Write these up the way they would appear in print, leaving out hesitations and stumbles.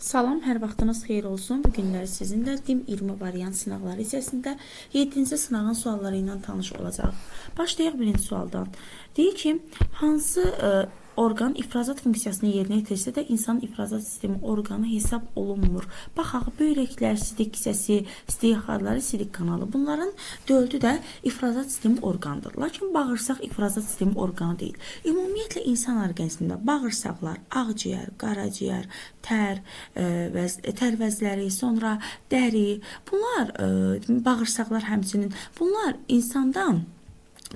Salam, hər vaxtınız xeyir olsun. Bu günlər sizinlə DİM 20 variant sınaqları hissəsində 7-ci sınağın sualları ilə tanış olacaq. Başlayaq birinci sualdan. Deyir ki, hansı orqan ifrazat funksiyasını yerinə yetirsə də insanın ifrazat sistemi orqanı hesab olunmur. Baxaq, böyrəklər, sidik hissəsi, sidik yaxarları, sidik kanalı. Bunların dördü də ifrazat sistemi orqanıdır. Lakin bağırsaq ifrazat sistemi orqanı deyil. Ümumiyyətlə insan orqanizmində bağırsaqlar, ağciyər, qaraciyər, tər vəzləri, sonra dəri, bunlar bağırsaqlar həmçinin bunlar insandan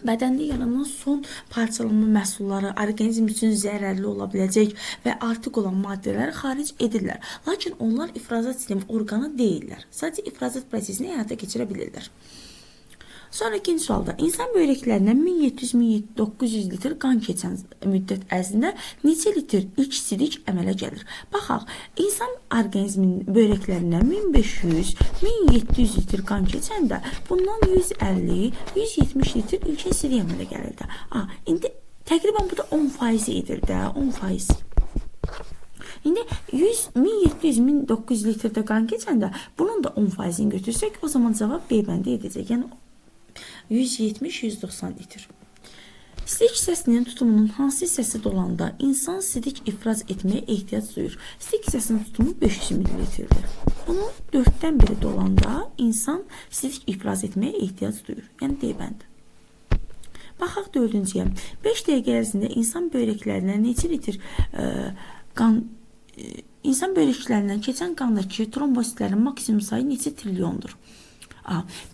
bədəndə yaranan son parçalanma məhsulları, orqanizm üçün zərərli ola biləcək və artıq olan maddələri xaric edirlər. Lakin onlar ifrazat sistemi orqanı deyillər. Sadəcə ifrazat prosesini həyata keçirə bilirlər. Sonra ikinci sualda, insan böyrəklərindən 1700-1900 litr qan keçən müddət ərzində neçə litr ilk sidik əmələ gəlir? Baxaq, insan orqanizminin böyrəklərindən 1500-1700 litr qan keçəndə bundan 150-170 litr ilk sidik əmələ gəlirdi. İndi təqribən bu da 10% edir də, 10%. İndi 1700-1900 litrdə qan keçəndə bunun da 10%-ni götürsək, o zaman cavab B bəndi edəcək. Yəni 170-190 litr. Sidik hissəsinin tutumunun hansı hissəsi dolanda insan sidik ifraz etməyə ehtiyac duyur? Sidik hissəsinin tutumu 500 ml-dir. Bunun 4-dən biri dolanda insan sidik ifraz etməyə ehtiyac duyur. Yəni D bəndi. Baxaq dördüncüyə. 5 dəqiqə ərzində insan böyrəklərindən neçə litr insan böyrəklərindən keçən qandakı trombositlərin maksimum sayı neçə trilyondur?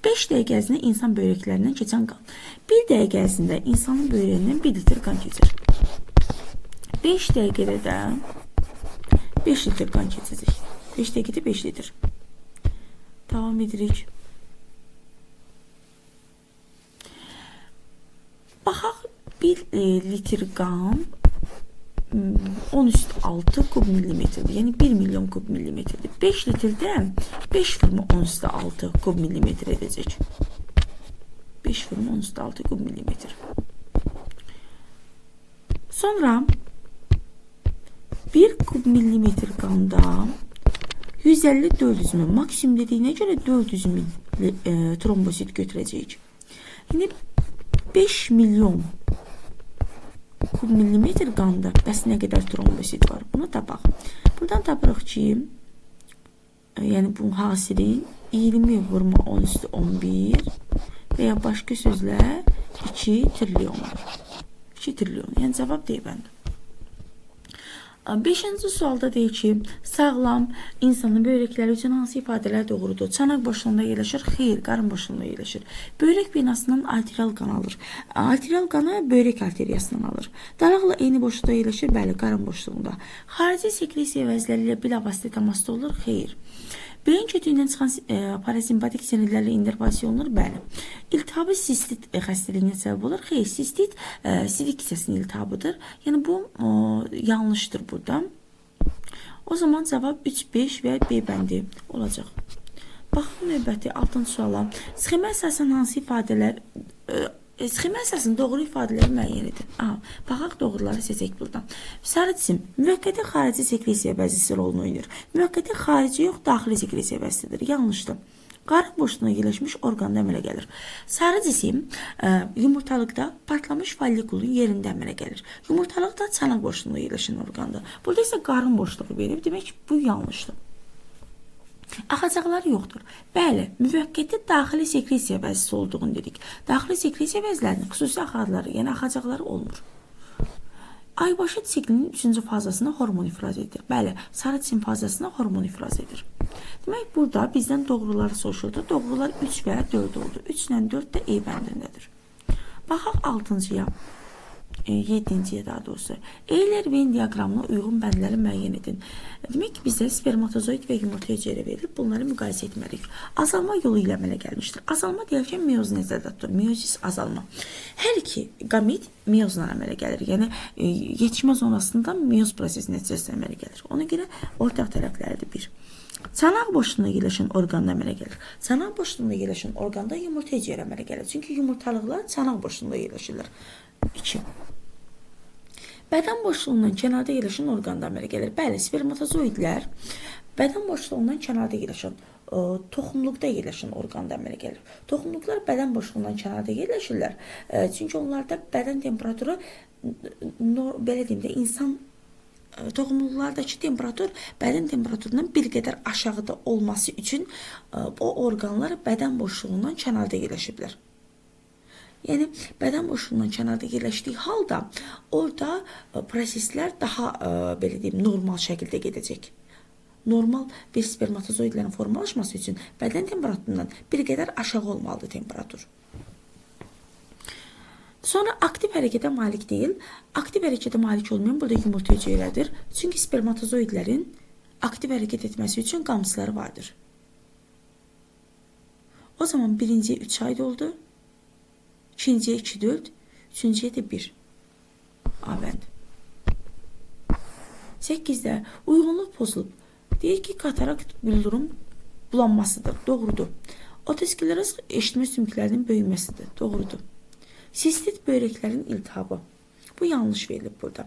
5 dəqiqə ərzində insan böyrəklərindən keçən qan. 1 dəqiqə ərzində insanın böyrəyindən 1 litr qan keçir. 5 dəqiqədə də 5 litr qan keçəcək. 5 dəqiqədə 5 litr. Davam edirik. Baxaq, 1 litr qan 10^6 kub millimetrdir. Yəni 1 milyon kub millimetrdir. 5 litrdə 5,10^6 kub millimetr edəcək. 5,10^6 kub millimetr. Sonra 1 kub millimetr qanda 150-400 min, maksimum dediyinə görə 400 min trombosit götürəcəyik. Yəni 5 milyon kub millimetr qanda bəs nə qədər trombosit var? Bunu tapaq. Buradan tapırıq ki, yəni bunun hasili 20/10^11 və ya başqa sözlə 2 trilyon. 2 trilyon. Yəni cavab D bəndi. 5-ci sualda deyir ki, sağlam insanın böyrəkləri üçün hansı ifadələr doğrudur? Çanaq boşluğunda yerləşir, xeyr, qarın boşluğunda yerləşir. Böyrək binasından arterial qan alır. Arterial qanı böyrək arteriyasından alır. Daraqla eyni boşluqda yerləşir, bəli, qarın boşluğunda. Xarici sekresiya vəzləri ilə bilavasitə təmasda olur, xeyr. Beyin kötüyündən çıxan parasimpatik sinirlərlə innervasiya olunur, bəli. İltihabı sistit xəstəliyinə səbəb olur, xeyr, sistit sidik hissəsinin iltihabıdır. Yəni bu yanlışdır burada. O zaman cavab 3, 5 və B bəndi olacaq. Baxın növbəti 6-cı suala. Sxemə əsasən hansı ifadələr Sxemə əsasında doğru ifadələri müəyyən edin. Baxaq doğruları seçək buradan. Sarı cisim müvəqqəti xarici sekresiya vəzifəsi rolunu oynayır. Müvəqqəti xarici yox, daxili sekresiya vəzifəsidir. Yanlışdır. Qarın boşluğuna yerləşmiş orqanda əmələ gəlir. Sarı cisim yumurtalıqda partlamış follikulun yerində əmələ gəlir. Yumurtalıqda çanaq boşluğuna yerləşən orqandır. Burada isə qarın boşluğu verib. Demək ki, bu yanlışdır. Axacaqları yoxdur. Bəli, müvəqqəti daxili sekresiya vəzifəsi olduğunu dedik. Daxili sekresiya vəzifələrinin xüsusi axarları, yəni axacaqları olmur. Aybaşı siklinin 3-cü fazasına hormon ifraz edir. Bəli, sarı cisim fazasına hormon ifraz edir. Demək, burada bizdən doğruları soruşuldu. Doğrular 3 və 4 oldu. 3 ilə 4 də E bəndindədir. Baxaq 6-cıya. 7-ciyə daha doğrusu. Euler Venn diaqramına uyğun bəndləri müəyyən edin. Demək ki, bizə spermatozoid və yumurta hüceyrə verilib, bunları müqayisə etməliyik. Azalma yolu ilə əmələ gəlmişdir. Azalma deyərkən meyoz nəzərdə tutulur. Meyozis azalma. Hər iki gamet meyozla əmələ gəlir. Yəni yetişmə zonasında meyoz prosesi nəticəsində əmələ gəlir. Ona görə ortaq tərəfləridir 1. Çanaq boşluğunda yerləşən orqanda əmələ gəlir. Çanaq boşluğunda yerləşən orqanda yumurta hüceyrə əmələ gəlir. Çünki yumurtalıqlar çanaq boşluğunda yerləşirlər. 2. Bədən boşluğundan kənarda yerləşən orqanda əmələ gəlir. Bəli, spermatozoidlər Bədən boşluğundan kənarda yerləşən, toxumluqda yerləşən orqanda əmələ gəlir. Toxumluqlar bədən boşluğundan kənarda yerləşirlər. Çünki onlarda bədən temperaturu belə deyim də insan toxumluqlardakı temperatur bədən temperaturundan bir qədər aşağıda olması üçün o orqanlar bədən boşluğundan kənarda yerləşiblər. Yəni bədən boşluğundan kənarda yerləşdiyi halda orada proseslər daha belə deyim normal şəkildə gedəcək. Normal bir spermatozoidlərin formalaşması üçün bədən temperaturundan bir qədər aşağı olmalıdır temperatur. Sonra aktiv hərəkətə malik deyil. Aktiv hərəkətə malik olmayan burada yumurta hüceyrədir. Çünki spermatozoidlərin aktiv hərəkət etməsi üçün qamçıları vardır. O zaman birinciyə 3 aid oldu. İkinciyə 2, 4. Üçüncüyə də 1. Abənd. 8-də uyğunluq pozulub. Deyir ki, katarakt bildirim bulanmasıdır. Doğrudur. Otoskleroz eşitmə sümüklərinin böyüməsidir. Doğrudur. Sistit böyrəklərin iltihabı. Bu yanlış verilib burada.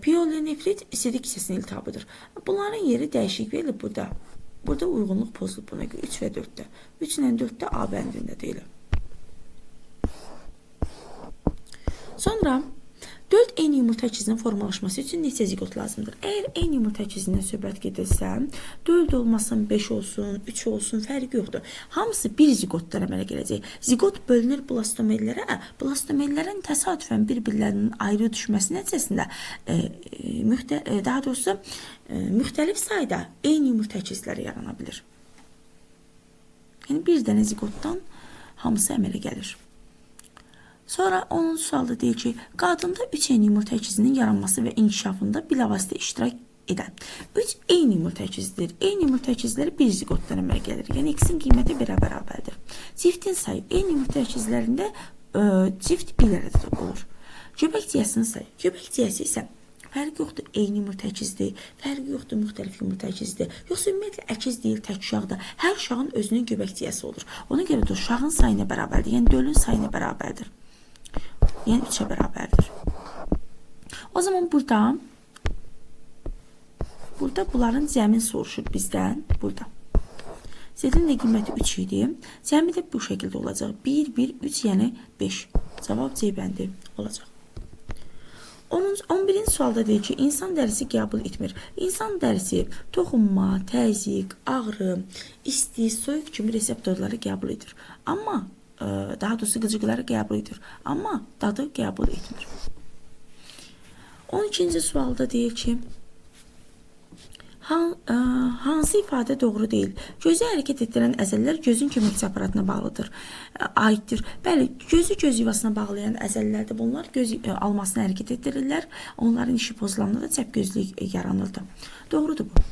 Pielonefrit sidik hissəsinin iltihabıdır. Bunların yeri dəyişik verilib burada. Burada uyğunluq pozulub buna görə 3 və 4-də. 3 ilə 4-də A bəndində deyilir. Sonra 4 eyni yumurta əkizinin formalaşması üçün neçə zigot lazımdır? Əgər eyni yumurta əkizindən söhbət gedirsə, 4 olmasın, 5 olsun, 3 olsun, fərqi yoxdur. Hamısı bir zigotdan əmələ gələcək. Zigot bölünür blastomellərə. Blastomellərin təsadüfən bir-birlərinin ayrı düşməsi nəticəsində daha doğrusu müxtəlif sayda eyni yumurta əkizləri yarana bilir. Yəni bir dənə zigotdan hamısı əmələ gəlir. Sonra 10-cu sualda deyir ki, qadında 3 eyni yumurta əkizinin yaranması və inkişafında bilavasitə iştirak edən 3 eyni yumurta əkizidir. Eyni yumurta əkizləri bir zigotdan əmələ gəlir. Yəni ikisinin qiyməti bərabərdir. Ciftin sayı eyni yumurta əkizlərində cift bir ərədə olur. Göbək ciyəsinin sayı. Göbək ciyəsi isə fərqi yoxdur, eyni yumurta əkizdir, fərqi yoxdur, müxtəlif yumurta əkizdir. Yoxsa ümumiyyətlə əkiz deyil, tək uşaqda. Hər uşağın özünün göbək ciyəsi olur. Ona görə də uşağın sayına bərabərdir, yəni dölün sayına bərabərdir. Yəni 3'ə bərabərdir. O zaman burada bunların cəmin soruşur bizdən. Burada. Z-in də qiyməti 3 idi. Cəmi də bu şəkildə olacaq. 1, 1, 3, yəni 5. Cavab C bəndi olacaq. 11-ci sualda deyir ki, insan dərisi qəbul etmir. İnsan dərisi toxunma, təzyiq, ağrı, isti, soyuq kimi reseptorları qəbul edir. Amma daha doğrusu qıcıqları qəbul edir. Amma dadı qəbul etmir. 12-ci sualda deyir ki, hansı ifadə doğru deyil? Gözü hərəkət etdirən əzəllər gözün köməkçi aparatına bağlıdır. Aiddir. Bəli, gözü göz yuvasına bağlayan əzəllərdir. Bunlar göz almasını hərəkət etdirirlər. Onların işi pozulanda da çəpgözlük yaranırdı. Doğrudur bu.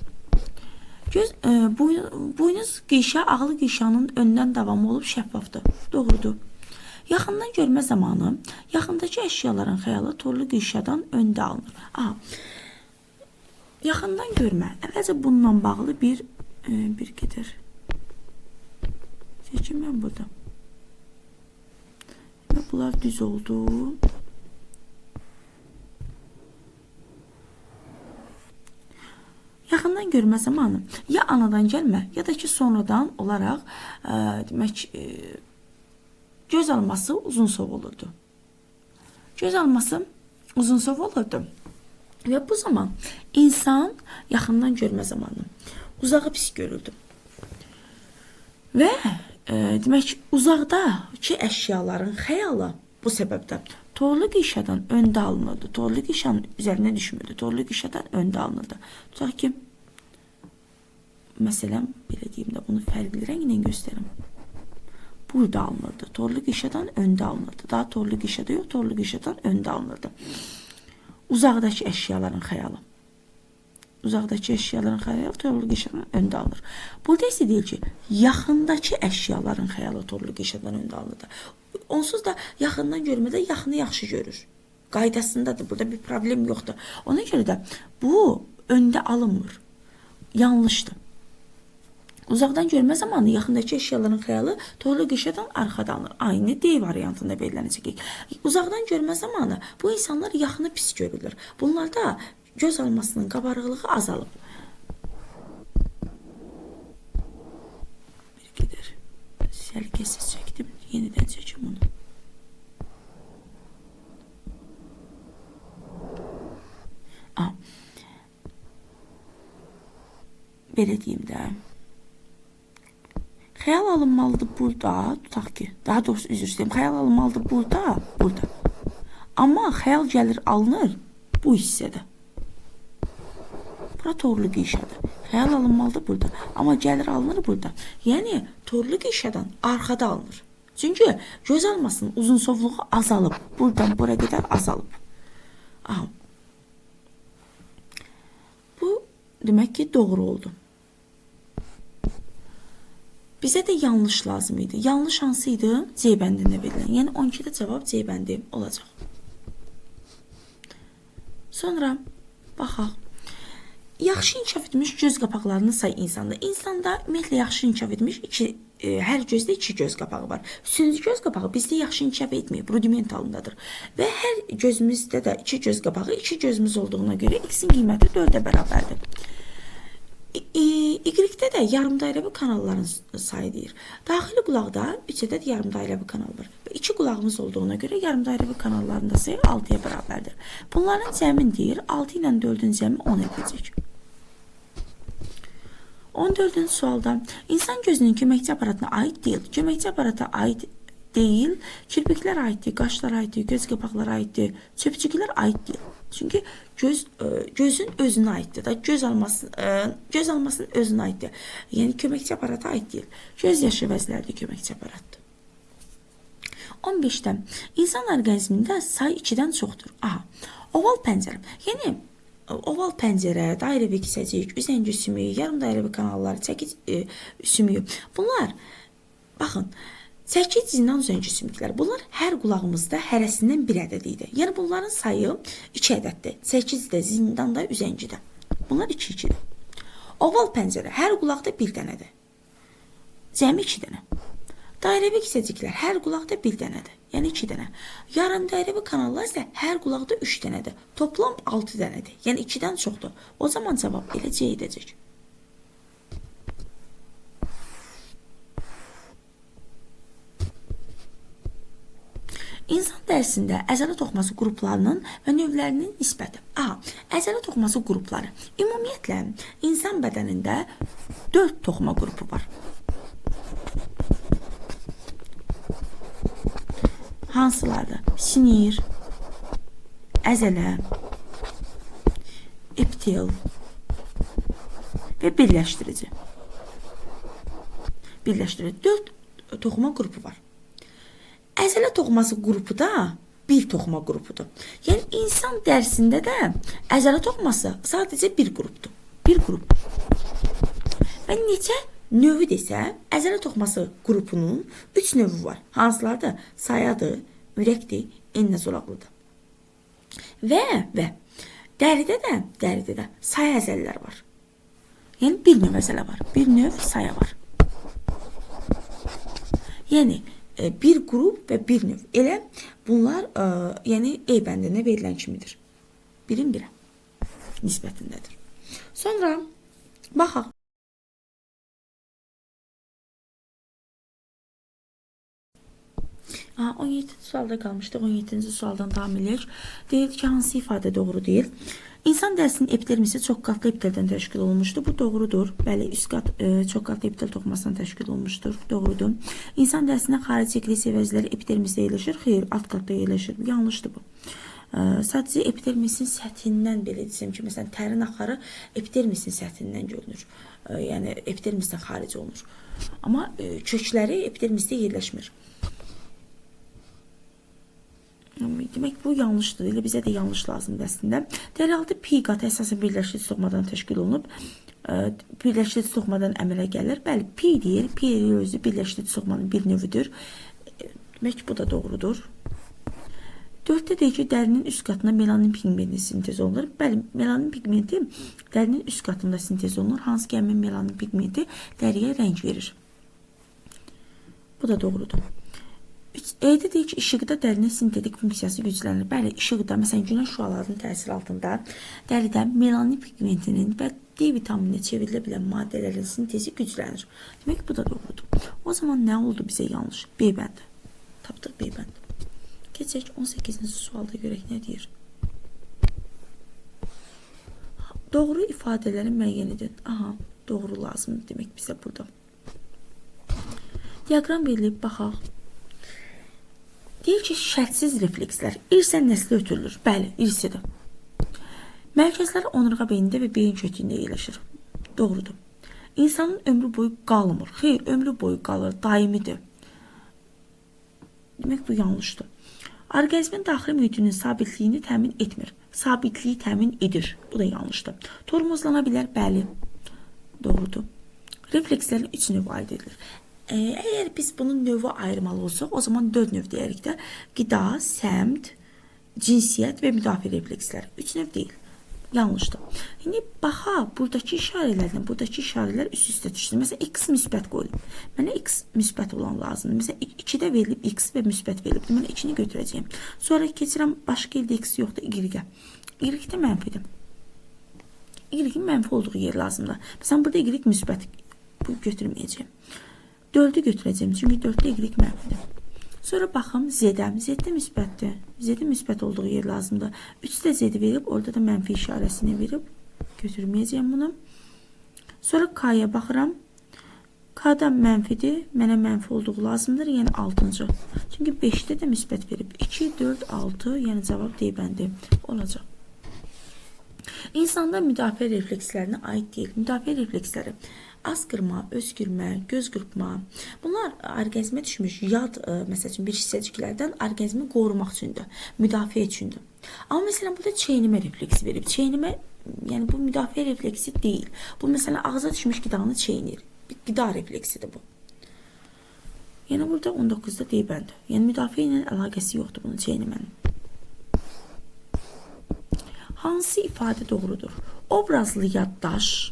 Buynuz qişə ağlı qişanın öndən davamı olub şəffafdır. Doğrudur. Yaxından görmə zamanı yaxındakı əşyaların xəyalı torlu qişadan öndə alınır. Yaxından görmə. Əvvəlcə bununla bağlı bir gedir. Seçim mən burada. Bunlar düz oldu. Yaxından görmə zamanı ya anadan gəlmə, ya da ki sonradan olaraq demək göz alması uzunsov olurdu. Göz alması uzunsov olurdu. Və bu zaman insan yaxından görmə zamanı uzağı pis görürdü. Və demək uzaqdakı əşyaların xəyalı bu səbəbdən torlu qişadan öndə alınırdı. Torlu qişanın üzərinə düşmürdü. Torlu qişadan öndə alınırdı. Tutaq ki, məsələn, belə deyim də bunu fərqli rənglə göstərim. Burada alınırdı. Torlu qişadan öndə alınırdı. Daha torlu qişada yox, torlu qişadan öndə alınırdı. Uzaqdakı əşyaların xəyalı. Uzaqdakı əşyaların xəyalı torlu qişadan öndə alınır. Burada isə deyil ki, yaxındakı əşyaların xəyalı torlu qişadan öndə alınırdı. Onsuz da yaxından görmədə yaxını yaxşı görür. Qaydasındadır. Burada bir problem yoxdur. Ona görə də bu öndə alınmır. Yanlışdır. Uzaqdan görmə zamanı yaxındakı əşyaların xəyalı torlu qişadan arxada alınır. Aynı D variantında verilənəcək. Uzaqdan görmə zamanı bu insanlar yaxını pis görürlər. Bunlarda göz almasının qabarıqlığı azalıb. Təhlükəsiz çəkdim. Yenidən çəkim onu. Belə deyim də. Xəyal alınmalıdır burada, tutaq ki, daha doğrusu üzr istəyirəm, xəyal alınmalıdır burada. Amma xəyal gəlir alınır bu hissədə. Bura torlu qişədir. Xəyal alınmalıdır burada, amma gəlir alınır burada. Yəni torlu qişədən arxada alınır. Çünki göz almasının uzunsovluğu azalıb. Buradan bura qədər azalıb. Aha. Bu demək ki doğru oldu. Bizə də yanlış lazım idi. Yanlış hansı idi? C bəndində verilən. Yəni 12-də cavab C bəndi olacaq. Sonra baxaq. Yaxşı inkişaf etmiş göz qapaqlarını say insanda. İnsanda ümumiyyətlə yaxşı inkişaf etmiş hər gözdə 2 göz qapağı var. Üçüncü göz qapağı bizdə yaxşı inkişaf etməyib, rudiment halındadır. Və hər gözümüzdə də 2 göz qapağı, 2 gözümüz olduğuna görə x-in qiyməti 4-ə bərabərdir. Y-də də yarımdairəvi kanalların sayı deyir. Daxili qulaqda 3 ədəd yarımdairəvi kanal var. Və 2 qulağımız olduğuna görə yarımdairəvi kanalların da sayı 6-ya bərabərdir. Bunların cəmin deyir, 6 ilə 4-ün cəmi 10 edəcək. 14-cü sualda insan gözünün köməkçi aparatına aid deyil. Köməkçi aparata aid deyil, kirpiklər aiddir, qaşlar aiddir, göz qapaqları aiddir, çöpçüklər aid deyil. Çünki gözün özünə aiddir da, göz almasının özünə aiddir. Yəni köməkçi aparata aid deyil. Göz yaşı vəzlərdir köməkçi aparatdır. 15-də insan orqanizmində say 2-dən çoxdur. Aha, oval pəncərə. Yəni oval pəncərə, dairəvi kisəcik, üzəngi sümüyü, yarım dairəvi kanallar, çəkic sümüyü. Bunlar, baxın, çəkic zindan üzəngi sümüklər. Bunlar hər qulağımızda hərəsindən bir ədəd idi. Yəni bunların sayı 2 ədəddir. Çəkic də, zindan da, üzəngi də. Bunlar 2-2-dir. Oval pəncərə hər qulaqda bir dənədir. Cəmi 2 dənə. Dairəvi kisəciklər hər qulaqda bir dənədir. Yəni 2 dənə. Yarım dairəvi kanallar isə hər qulaqda 3 dənədir. Toplam 6 dənədir. Yəni 2-dən çoxdur. O zaman cavab elə C edəcək. İnsan dərisində əzələ toxuması qruplarının və növlərinin nisbəti. A. Əzələ toxuması qrupları. Ümumiyyətlə, insan bədənində 4 toxuma qrupu var. Hansılardır? Sinir, əzələ, epitel və birləşdirici. 4 toxuma qrupu var. Əzələ toxuması qrupu da bir toxuma qrupudur. Yəni insan dərisində də əzələ toxuması sadəcə bir qrupdur. Bir qrup. Və neçə növü desə, əzələ toxuması qrupunun 3 növü var. Hansılardır? Sayadır, ürəkdir, enlə zolaqlıdır. Və dəridə də saya əzələlər var. Yəni bir növ əzələ var, bir növ saya var. Yəni bir qrup və bir növ. Elə bunlar yəni E bəndinə verilən kimidir. Birin birə nisbətindədir. Sonra baxaq. Aha, 17-ci sualda qalmışdıq. 17-ci sualdan davam edək. Deyir ki, hansı ifadə doğru deyil? İnsan dərisinin epidermisi çox qatlı epiteldən təşkil olunmuşdur. Bu doğrudur. Bəli, üst qat çox qatlı epitel toxumasından təşkil olunmuşdur. Doğrudur. İnsan dərisində xarici qlisiya vəzləri epidermisdə yerləşir. Xeyr, alt qatda yerləşir. Yanlışdır bu. Sadəcə epidermisin səthindən belə desəm ki, məsələn, tərin axarı epidermisin səthindən görünür. Yəni epidermisdən xaric olunur. Amma kökləri epidermisdə yerləşmir. Demək bu yanlışdır. Elə bizə də yanlış lazımdır əslində. Dərhalda pi qatı əsasən birləşdirici toxumadan təşkil olunub. Birləşdirici toxumadan əmələ gəlir. Bəli, pi deyir. Pi özü birləşdirici toxumanın bir növüdür. Demək bu da doğrudur. 4-də deyir ki, dərinin üst qatında melanin pigmenti sintez olunur. Bəli, melanin pigmenti dərinin üst qatında sintez olunur. Hansı ki, həmin melanin pigmenti dəriyə rəng verir. Bu da doğrudur. E'də deyir ki, işıqda dərinin sintetik funksiyası güclənir. Bəli, işıqda, məsələn, günəş şüalarının təsiri altında dəridə melanin pigmentinin və D vitamininə çevrilə bilən maddələrin sintezi güclənir. Demək, bu da doğrudur. O zaman nə oldu bizə yanlış? B bəndi. Tapdıq B bəndi. Keçək 18-ci sualda görək nə deyir. Doğru ifadələrin müəyyən edin. Aha, doğru lazımdır demək bizə burada. Diaqram verilib, baxaq. Deyir ki, şərtsiz reflekslər irsən nəslə ötürülür. Bəli, irsidir. Mərkəzlər onurğa beynində və beyin kötüyündə yerləşir. Doğrudur. İnsanın ömrü boyu qalmır. Xeyr, ömrü boyu qalır, daimidir. Demək, bu yanlışdır. Orqanizmin daxili mühitinin sabitliyini təmin etmir. Sabitliyi təmin edir. Bu da yanlışdır. Tormozlana bilər, bəli. Doğrudur. Reflekslərin 3 növü aid edilir. Əgər biz bunun növü ayırmalı olsaq, o zaman 4 növ deyərik də. Qida, səmt, cinsiyyət və müdafiə refleksləri. 3 növ deyil. Yanlışdır. İndi baxa, buradakı işarələr üst-üstə düşdü. Məsələn, x müsbət qoyulub. Mənə x müsbət olan lazımdır. Məsələn, 2-də verilib x və müsbət verilib. Mən 2-ni götürəcəyim. Sonra keçirəm, başqa yerdə x yoxdur, y-ə. Y-də mənfidir. Y-in mənfi olduğu yer lazımdır. Məsələn, burada y müsbət. Bu götürməyəcəyim. 4-ü götürəcəyim, çünki 4-də y mənfidir. Sonra baxım z-də. Z-də müsbətdir. Z-də müsbət olduğu yer lazımdır. 3-də z-i verib, orada da mənfi işarəsini verib. Götürməyəcəyim bunu. Sonra k-ya baxıram. K-da mənfidir. Mənə mənfi olduğu lazımdır. Yəni 6-cı. Çünki 5-də də müsbət verib. 2, 4, 6. Yəni cavab D bəndi olacaq. İnsanda müdafiə reflekslərinə aid deyil. Müdafiə refleksləri asqırma, öskürmə, göz qırpma. Bunlar orqanizmə düşmüş yad, məsəl üçün bir hissəciklərdən orqanizmi qorumaq üçündür, müdafiə üçündür. Amma məsələn burada çeynəmə refleksi verib. Çeynəmə, yəni bu müdafiə refleksi deyil. Bu məsələn ağza düşmüş qidanı çeynir. Bir qida refleksidir bu. Yəni burada 19-da D bəndi. Yəni müdafiə ilə əlaqəsi yoxdur bunun çeynəmənin. Hansı ifadə doğrudur? Obrazlı yaddaş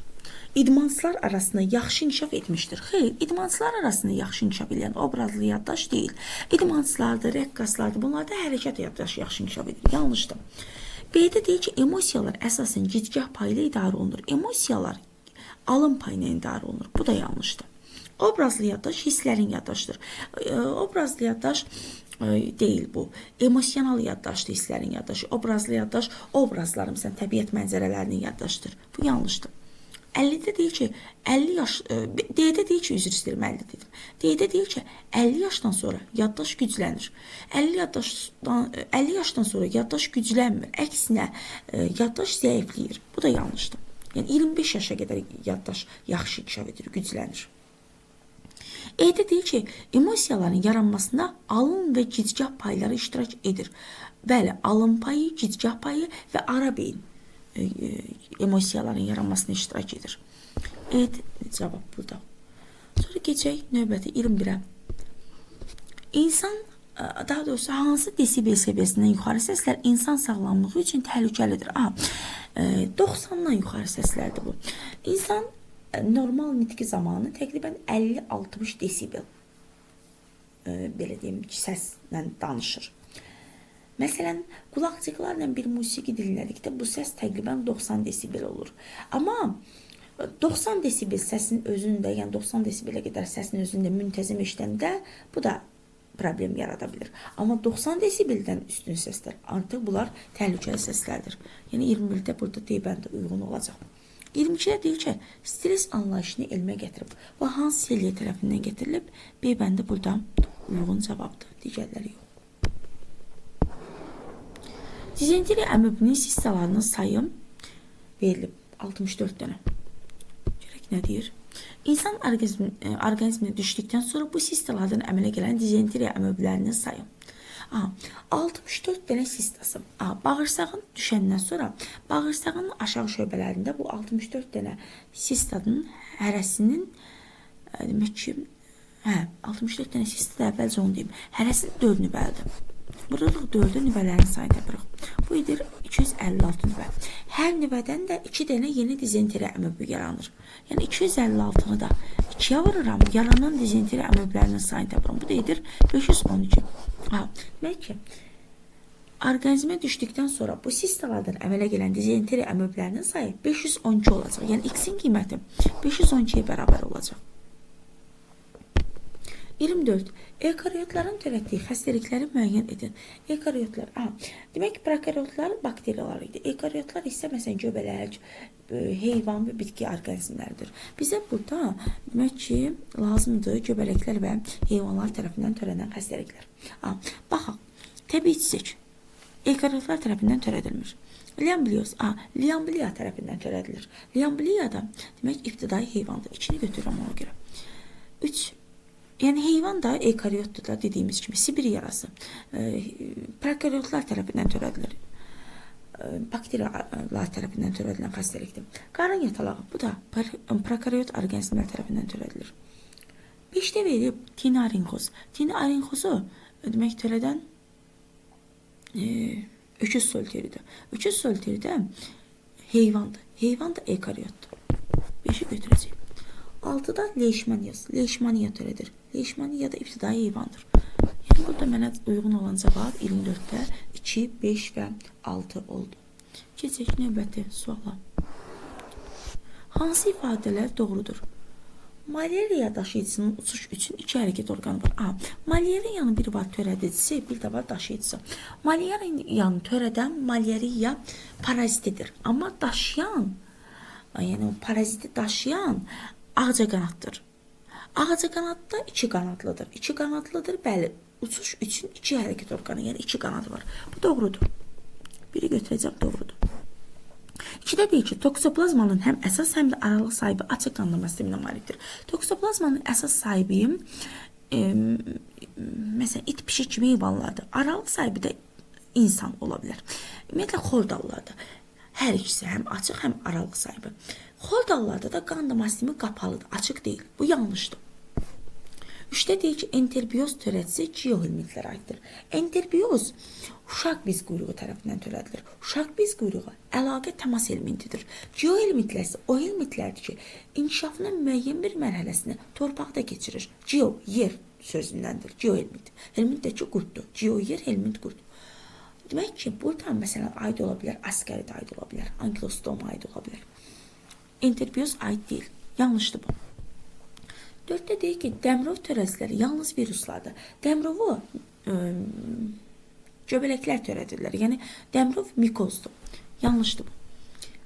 idmançılar arasında yaxşı inkişaf etmişdir. Xeyr, idmançılar arasında yaxşı inkişaf edən obrazlı yaddaş deyil. İdmançılardır, rəqqaslardır. Bunlarda hərəkət yaddaşı yaxşı inkişaf edir. Yanlışdır. B-də deyir ki, emosiyalar əsasən gicgah payı ilə idarə olunur. Emosiyalar alın payı ilə idarə olunur. Bu da yanlışdır. Obrazlı yaddaş hisslərin yaddaşdır. Obrazlı yaddaş deyil bu. Emosional yaddaşdır, hisslərin yaddaşı. Obrazlı yaddaş obrazların, məsələn, təbiət mənzərələrinin yaddaşdır. Bu yanlışdır. 50-də deyir ki, 50 yaş, D-də deyir ki, üzr istəyirəm, 50 dedim. D-də deyir ki, 50 yaşdan sonra yaddaş güclənir. 50 yaşdan sonra yaddaş güclənmir. Əksinə, yaddaş zəifləyir. Bu da yanlışdır. Yəni 25 yaşa qədər yaddaş yaxşı inkişaf edir, güclənir. E-də deyir ki, emosiyaların yaranmasında alın və gicgah payları iştirak edir. Bəli, alın payı, gicgah payı və ara beyin emosiyaların yaranmasına iştirak edir. Evet, cavab burada. Sonra geçək növbəti 21-ə. İnsan, daha doğrusu hansı desibel səviyyəsindən yuxarı səslər insan sağlamlığı üçün təhlükəlidir? 90-dan yuxarı səslərdir bu. İnsan normal nitqi zamanı təqribən 50-60 desibel belə deyim ki, səslə danışır. Məsələn, qulaqcıqlarla bir musiqi dinlədikdə bu səs təqribən 90 desibel olur. Amma 90 desibel səsin özündə, yəni 90 desibelə qədər səsin özündə müntəzəm eşidəndə bu da problem yarada bilir. Amma 90 desibeldən üstün səslər, artıq bunlar təhlükəli səslərdir. Yəni 21-də burada D bəndi uyğun olacaq. 22-də deyir ki, stres anlayışını elmə gətirib və Hans Selye tərəfindən gətirilib, B bəndi burada uyğun cavabdır, digərləri yox. Dizenteri əmöbünün sistalarının sayı verilib 64 dənə. Görək nə deyir? İnsan orqanizminə düşdükdən sonra bu sistalardan əmələ gələn dizenteri əmöblərinin sayı. 64 dənə sistası. Bağırsağın düşəndən sonra bağırsağın aşağı şöbələrində bu 64 dənə sistanın hərəsinin demək ki, 64 dənə sistada əvvəlcə onu deyim. Hərəsinin 4 nübəlidir. Vurırıq 4-ü nüvələrin sayını tapırıq. Bu edir 256 nüvə. Hər nüvədən də 2 dənə yeni dizenteri əmöbü yaranır. Yəni 256-nı da 2-yə vururam, yaranan dizenteri əmöblərinin sayını tapıram. Bu da edir 512. Demək ki, orqanizmə düşdükdən sonra bu sistalardan əmələ gələn dizenteri əmöblərinin sayı 512 olacaq. Yəni X-in qiyməti 512-yə bərabər olacaq. 24. Eukaryotların törətdiyi xəstəlikləri müəyyən edin. Eukaryotlar, demək ki, prokaryotlar bakteriyalar idi. Eukaryotlar isə məsələn göbələk, heyvan və bitki orqanizmləridir. Bizə burada demək ki, lazımdır göbələklər və heyvanlar tərəfindən törənən xəstəliklər. Baxaq, təbii çiçək eukaryotlar tərəfindən törədilmir. Liamblioz, liambliya tərəfindən törədilir. Liambliya da demək ibtidai heyvandır. İçini götürürəm ona görə. 3. Yəni heyvan da eukaryotdur da dediyimiz kimi Sibir yarası prokaryotlar tərəfindən törədilir. Bakteriyalar tərəfindən törədilən xəstəlikdir. Qarın yatalağı, bu da prokaryot orqanizmlər tərəfindən törədilir. 5-də verib tinarinkoz. Tinarinkozu demək törədən öküz solteridir. Öküz solteri də heyvandır. Heyvan da eukaryotdur. 5-i götürəcəyik. 6-da leishmaniya. Leishmaniya törədir. Leishmaniya da ibtidai heyvandır. Yəni burada mənə uyğun olan cavab 24-də 2, 5 və 6 oldu. Keçək növbəti suala. Hansı ifadələr doğrudur? Malariya daşıyıcısının uçuş üçün 2 hərəkət orqanı var. Malariyanın bir var törədicisi, bir də var daşıyıcısı. Malariyanın törədən malariya parazitidir. Amma daşıyan, yəni paraziti daşıyan ağcaqanaddır. Ağcaqanadda 2 qanadlıdır. 2 qanadlıdır, bəli. Uçuş üçün 2 hərəkət orqanı, yəni 2 qanadı var. Bu doğrudur. Biri götürəcəm, doğrudur. 2-də deyir ki, toksoplazmanın həm əsas, həm də aralıq sahibi açıq qanlama sisteminə malikdir. Toksoplazmanın əsas sahibi məsələn it, pişik kimi heyvanlardır. Aralıq sahibi də insan ola bilər. Ümumiyyətlə xordallarda hər ikisi həm açıq, həm aralıq sahibi. Xordallarda da qanlama sistemi qapalıdır, açıq deyil. Bu yanlışdır. 3-də deyir ki, enterobioz törədicisi geohelmintlərə aiddir. Enterobioz uşaq biz quyruğu tərəfindən törədilir. Uşaq biz quyruğu əlaqə təmas helmintidir. Geohelmintlər isə o helmintlərdir ki, inkişafının müəyyən bir mərhələsini torpaqda keçirir. Geo, yer sözündəndir. Geohelmint. Helmint də ki, qurtdur. Geo, yer, helmint, qurt. Demək ki, buradan məsələn aid ola bilər, askarid aid ola bilər, ankilostoma aid ola bilər. Enterobioz aid deyil. Yanlışdır bu. 4-də deyir ki, dəmrov törədiciləri yalnız viruslardır. Dəmrovu göbələklər törədirlər. Yəni, dəmrov mikozdur. Yanlışdır bu.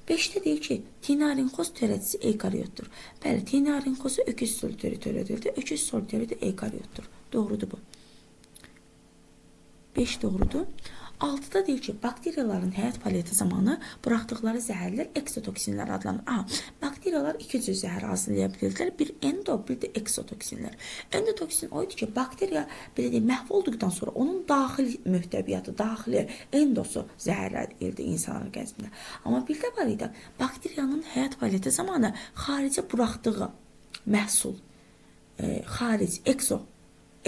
5-də deyir ki, tinarinkoz törədicisi eukaryotdur. Bəli, tinarinkozu öküz solteri törədirdi. Öküz solteri də eukaryotdur. Doğrudur bu. 5 doğrudur. 6-da deyir ki, bakteriyaların həyat fəaliyyəti zamanı buraxdıqları zəhərlər eksotoksinlər adlanır. Bakteriyalar 2 cür zəhər hazırlaya bilirlər. Bir endo, bir də eksotoksinlər. Endotoksin o idi ki, bakteriya məhv olduqdan sonra onun daxili mühtəviyyatı, daxili endosu zəhərləyirdi insan orqanizminə. Amma bir də var idi, bakteriyanın həyat fəaliyyəti zamanı xaricə buraxdığı məhsul, xaric,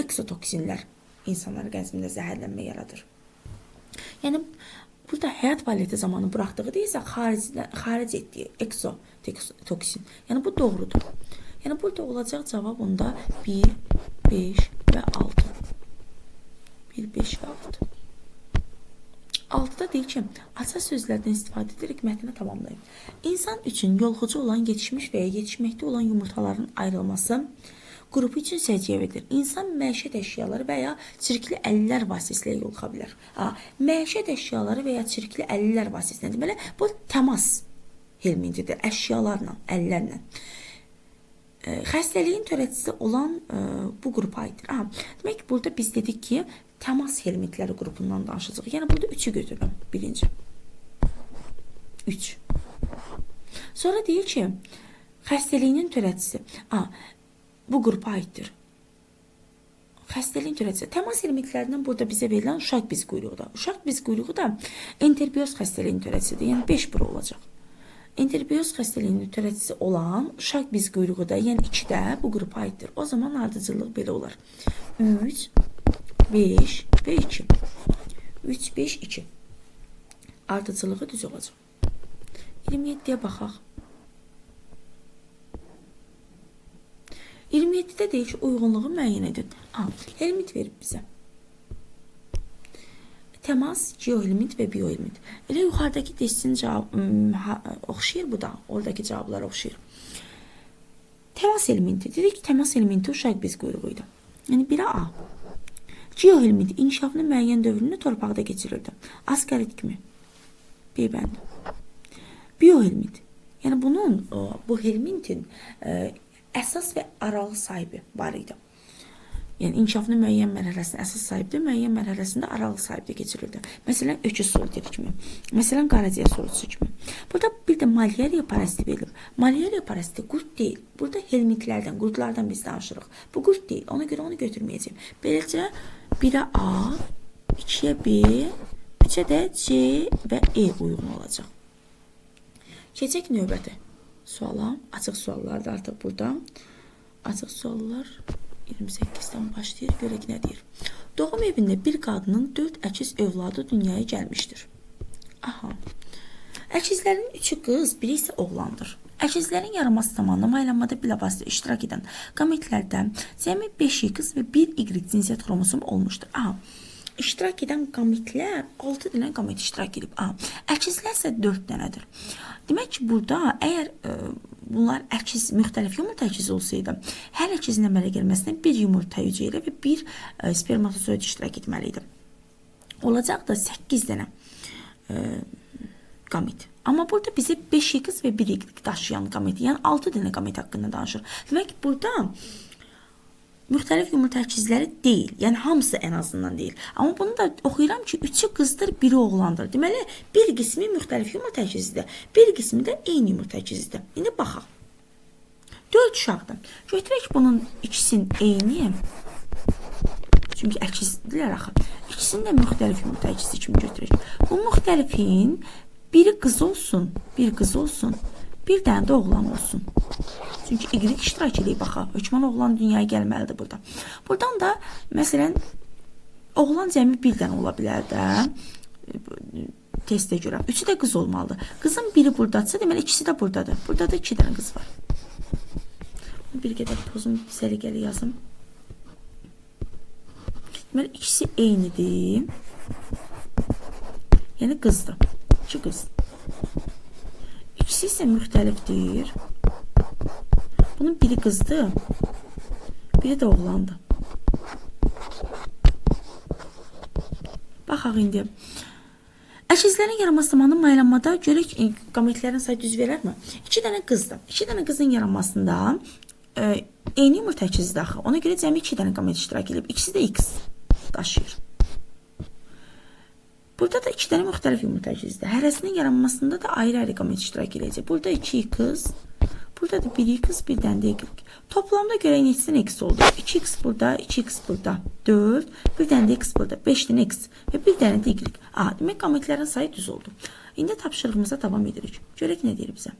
eksotoksinlər insan orqanizmində zəhərlənmə yaradır. Yəni, burada həyat fəaliyyəti zamanı buraxdığı deyilsə, xaric etdiyi eksotoksin. Yəni, bu doğrudur. Yəni, burada olacaq cavab onda 1, 5 və 6. 1, 5 və 6. 6-da deyir ki, açıq sözlərdən istifadə edərək mətni tamamlayın. İnsan üçün yolxucu olan yetişmiş və ya yetişməkdə olan yumurtaların ayrılması qrupu üçün səciyyəvidir. İnsan məişət əşyaları və ya çirkli əlillər vasitəsilə yoluxa bilər. Məişət əşyaları və ya çirkli əlillər vasitəsilə deməli, bu təmas helmintidir. Əşyalarla, əllərlə. Xəstəliyin törədicisi olan bu qrupa aiddir. Demək ki, burada biz dedik ki, təmas helmintləri qrupundan danışacaq. Yəni, burada 3-ü götürürəm. Birinci. 3. Sonra deyir ki, xəstəliyinin törədicisi. Bu qrupa aiddir. Xəstəliyin törədicisi. Təmas helmintlərindən burada bizə verilən uşaq biz quyruğuda. Uşaq biz quyruğu da enterobioz xəstəliyin törədicisidir. Yəni 5-1 olacaq. Enterobioz xəstəliyinin törədicisi olan uşaq biz quyruğu da, yəni 2-də bu qrupa aiddir. O zaman ardıcıllıq belə olar. 3, 5 və 2. 3, 5, 2. Ardıcılığı düz olacaq. 27-yə baxaq. 27-də deyir ki, uyğunluğu müəyyən edin. Helmint verib bizə. Temas, geohelmint və biohelmint. Elə yuxarıdakı testin oxşayır bu da. Oradakı cavablar oxşayır. Temas elementi. Dedik ki, temas elementi uşaq bez quyruğuydu. Yəni 1-ə A. Geohelmint inkişafının müəyyən dövrünü torpaqda keçirirdi. Asqarit kimi. B bəndi. Biohelmint. Yəni bu helmintin əsas və aralı sahibi var idi. Yəni inkişafının müəyyən mərhələsində əsas sahibdir, müəyyən mərhələsində aralı sahibdə keçirildi. Məsələn, öküz sorteri kimi. Məsələn, qaraciğer sortusu kimi. Burada bir də Maliariya paraziti verilib. Maliariya paraziti qurd deyil. Burada helmintlərdən, qurdlardan biz danışırıq. Bu qurd deyil. Ona görə onu götürməyəcəyim. Beləcə 1-ə A, 2-yə B, 3-ə də C və E uyğun olacaq. Keçək növbəti suala. Açıq suallar da artıq burada. Açıq suallar 28-dən başlayır. Görək nə deyir. Doğum evində bir qadının 4 əkiz övladı dünyaya gəlmişdir. Əkizlərin 3-ü qız, biri isə oğlandır. Əkizlərin yaranması zamanı maylanmada bilavasitə iştirak edən qametlərdən cəmi 5 qız və 1 Y cinsiyyət xromosomu olmuşdur. İştirak edən qametlər 6 dənə qamet iştirak edib. Əkizlər isə 4 dənədir. Demək ki, burada əgər bunlar müxtəlif yumurta əkizi olsaydı, hər əkizin əmələ gəlməsinə bir yumurta hüceyrə və bir spermatozoid iştirak etməli idi. Olacaq da 8 dənə qamet. Amma burada bizə 5 qız və 1 Y daşıyan qamet, yəni 6 dənə qamet haqqında danışır. Demək ki, burada müxtəlif yumurta əkizləri deyil. Yəni hamısı ən azından deyil. Amma bunu da oxuyuram ki, 3-ü qızdır, 1-i oğlandır. Deməli, bir qismi müxtəlif yumurta əkizidir, bir qismi də eyni yumurta əkizidir. İndi baxaq. 4 uşaqdır. Götürək bunun ikisinin eyni. Çünki əkizdirlər axı. İkisini də müxtəlif yumurta əkizi kimi götürək. Bu müxtəlifin biri qız olsun, bir qız olsun, bir dənə də oğlan olsun. Çünki Y iştirak edib baxa. Hökmən oğlan dünyaya gəlməlidir burada. Buradan da məsələn oğlan cəmi bir dənə ola bilər də. Testə görə. 3-ü də qız olmalıdır. Qızın biri buradadsa, deməli ikisi də buradadır. Burada da 2 dənə qız var. Bir qədər pozum səliqəli yazım. Deməli ikisi eynidir. Yəni qızdır. 2 qız. İkisi isə müxtəlifdir. Bunun biri qızdır, biri də oğlandır. Baxaq indi. Əkizlərin yaranması zamanı maylanmada görək qametlərin sayı düz verərmi? 2 dənə qızdır. 2 dənə qızın yaranmasında eyni yumurta əkizidir axı. Ona görə cəmi 2 dənə qamet iştirak edib. İkisi də X daşıyır. Burada da 2 dənə müxtəlif yumurta əkizidir. Hərəsinin yaranmasında da ayrı-ayrı qamet iştirak edəcək. Burada 2 qız, burada da 1 qız, bir dənə də Y. Toplamda görək neçədən X oldu? 2X burada, 2X burada, 4, bir dənə də X burada, 5 dənə X və bir dənə də Y. Demək qametlərin sayı düz oldu. İndi tapşırığımıza davam edirik. Görək nə deyir bizə.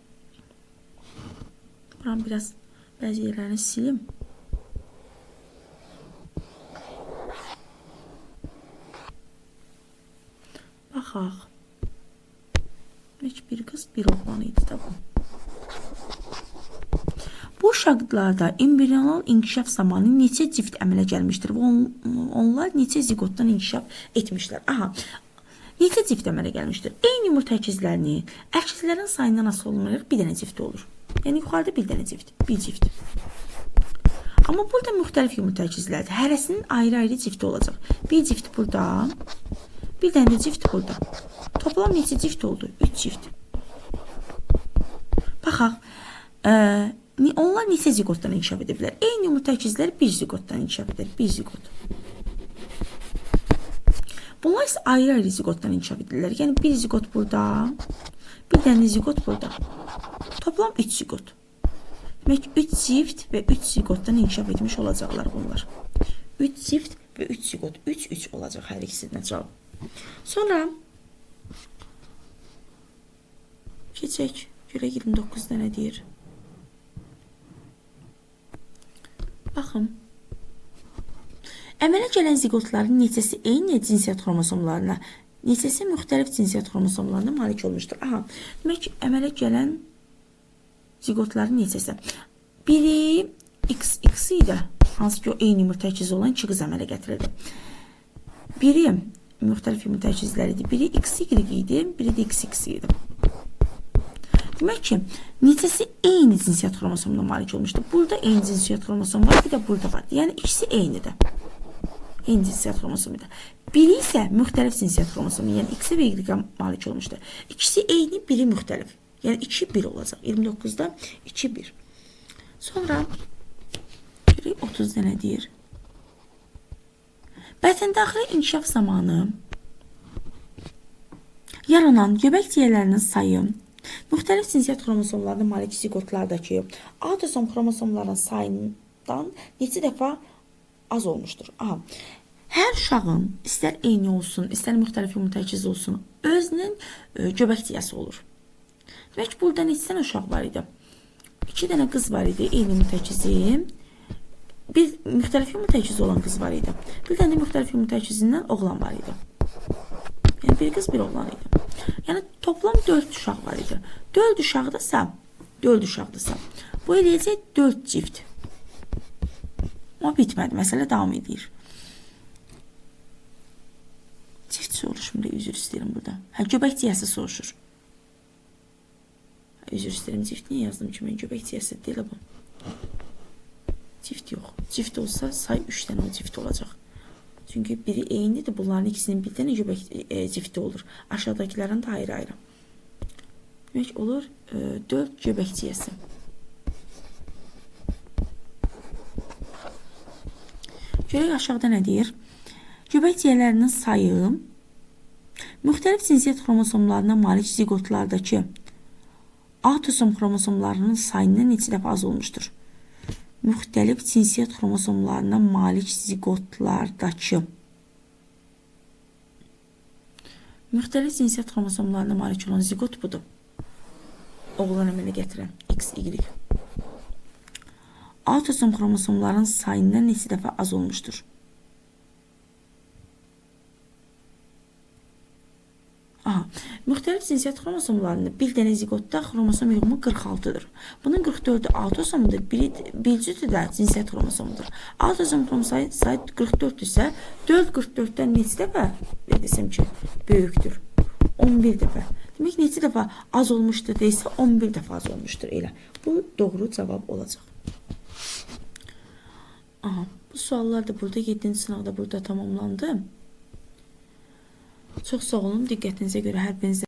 Buram biraz bəzi yerlərini silim. Baxaq. Bir qız, bir oğlan idi da bu. Bu uşaqlarda embrional inkişaf zamanı neçə cift əmələ gəlmişdir və onlar neçə zigotdan inkişaf etmişlər? Neçə cift əmələ gəlmişdir? Eyni yumurta əkizlərini, əkizlərin sayından asılı olmayaraq bir dənə cift olur. Yəni yuxarıda bir dənə cift, bir cift. Amma burada müxtəlif yumurta əkizlərdir. Hərəsinin ayrı-ayrı cifti olacaq. Bir cift burada, bir dənə də cift burada. Toplam neçə cift oldu? 3 cift. Baxaq. Onlar neçə zigotdan inkişaf ediblər? Eyni yumurta əkizləri bir zigotdan inkişaf edir. Bir zigot. Bunlar isə ayrı-ayrı zigotdan inkişaf edirlər. Yəni bir zigot burada, bir dənə zigot burada. Toplam 3 zigot. Demək 3 zift və 3 zigotdan inkişaf etmiş olacaqlar bunlar. 3 zift və 3 zigot. 3-3 olacaq hər ikisindən cavab. Sonra keçək. Görək 29 dənə deyir. Baxın. Əmələ gələn ziqotların neçəsi eyni cinsiyyət xromosomlarına, neçəsi müxtəlif cinsiyyət xromosomlarına malik olmuşdur? Aha, demək ki, əmələ gələn ziqotların neçəsi? Biri XX idi, hansı ki o eyni yumurta ikizi olan 2 qız əmələ gətirirdi. Biri müxtəlif yumurta ikizləri idi, biri XY idi, biri də XX idi. Demək ki, neçəsi eyni cinsiyyət xromosomuna malik olmuşdur? Burada eyni cinsiyyət xromosomu var, bir də burada var. Yəni ikisi eynidir. Eyni cinsiyyət xromosomu idi. Biri isə müxtəlif cinsiyyət xromosomu, yəni X və Y-ə malik olmuşdur. İkisi eyni, biri müxtəlif. Yəni 2-1 olacaq. 29-da 2-1. Sonra 30 dənə deyir. Bətəndaxili inkişaf zamanı yaranan göbək ciyələrinin sayı müxtəlif cinsiyyət xromosomlarına malik ziqotlardakı autosom xromosomların sayından neçə dəfə az olmuşdur? Aha. Hər uşağın, istər eyni olsun, istər müxtəlif yumurta ikizi olsun, özünün göbək ciyəsi olur. Demək ki, burada neçə dənə uşaq var idi? 2 dənə qız var idi, eyni yumurta ikizi. Bir müxtəlif yumurta ikizi olan qız var idi. Bir dənə müxtəlif yumurta ikizindən oğlan var idi. Yəni bir qız, bir oğlan idi. Yəni toplam 4 uşaq var idi. 4 uşaqdırsa, bu eləyəcək 4 cift. Amma bitmədi, məsələ davam edir. Cift soruşmur, üzr istəyirəm burada. Hə, göbək ciyəsi soruşur. Üzr istəyirəm, cift niyə yazdım ki, mən göbək ciyəsi deyil bu. Cift yox. Cift olsa say 3 dənə o cift olacaq. Çünki biri eynidir, bunların ikisinin bir dənə göbək cifti olur. Aşağıdakilərin də ayrı-ayrı. Demək olur 4 göbək ciyəsi. Görək aşağıda nə deyir? Göbək ciyələrinin sayı müxtəlif cinsiyyət xromosomlarına malik ziqotlardakı autosom xromosomlarının sayından neçə dəfə az olmuşdur? Müxtəlif cinsiyyət xromosomlarına malik ziqotlardakı müxtəlif cinsiyyət xromosomlarına malik olan ziqot budur. Oğlan əmələ gətirən XY. Autosom xromosomların sayından neçə dəfə az olmuşdur? Aha, müxtəlif cinsiyyət xromosomlarında bir dənə ziqotda xromosom yığımı 46-dır. Bunun 44-ü autosomdur, bircüsü də cinsiyyət xromosomudur. Autosom xromosom sayı 44 isə 4 44-dən neçə dəfə desəm ki, böyükdür? 11 dəfə. Demək neçə dəfə az olmuşdur deyilsə 11 dəfə az olmuşdur elə. Bu doğru cavab olacaq. Aha, bu suallar da burada 7-ci sınavda burada tamamlandı. Çox sağ olun, diqqətinizə görə hər birinizə